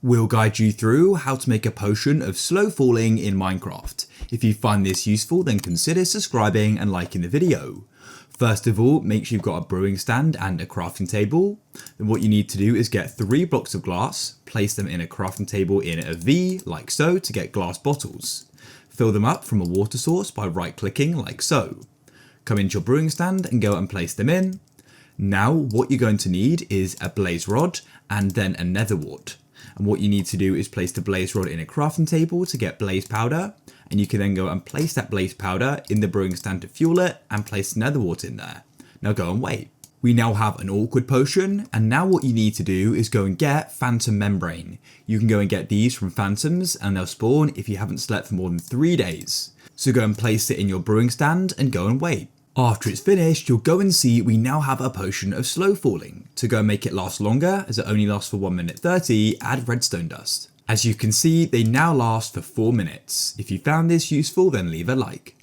We'll guide you through how to make a potion of slow falling in Minecraft. If you find this useful, then consider subscribing and liking the video. First of all, make sure you've got a brewing stand and a crafting table. Then what you need to do is get 3 blocks of glass, place them in a crafting table in a V, like so, to get glass bottles. Fill them up from a water source by right-clicking, like so. Come into your brewing stand and go and place them in. Now, what you're going to need is a blaze rod and then a nether wart. And what you need to do is place the blaze rod in a crafting table to get blaze powder, and you can then go and place that blaze powder in the brewing stand to fuel it and place the nether wart in there. Now go and wait. We now have an awkward potion, and now what you need to do is go and get phantom membrane. You can go and get these from phantoms and they'll spawn if you haven't slept for more than 3 days. So go and place it in your brewing stand and go and wait. After it's finished, you'll go and see we now have a potion of slow falling. To go and make it last longer, as it only lasts for 1 minute 30, add redstone dust. As you can see, they now last for 4 minutes. If you found this useful, then leave a like.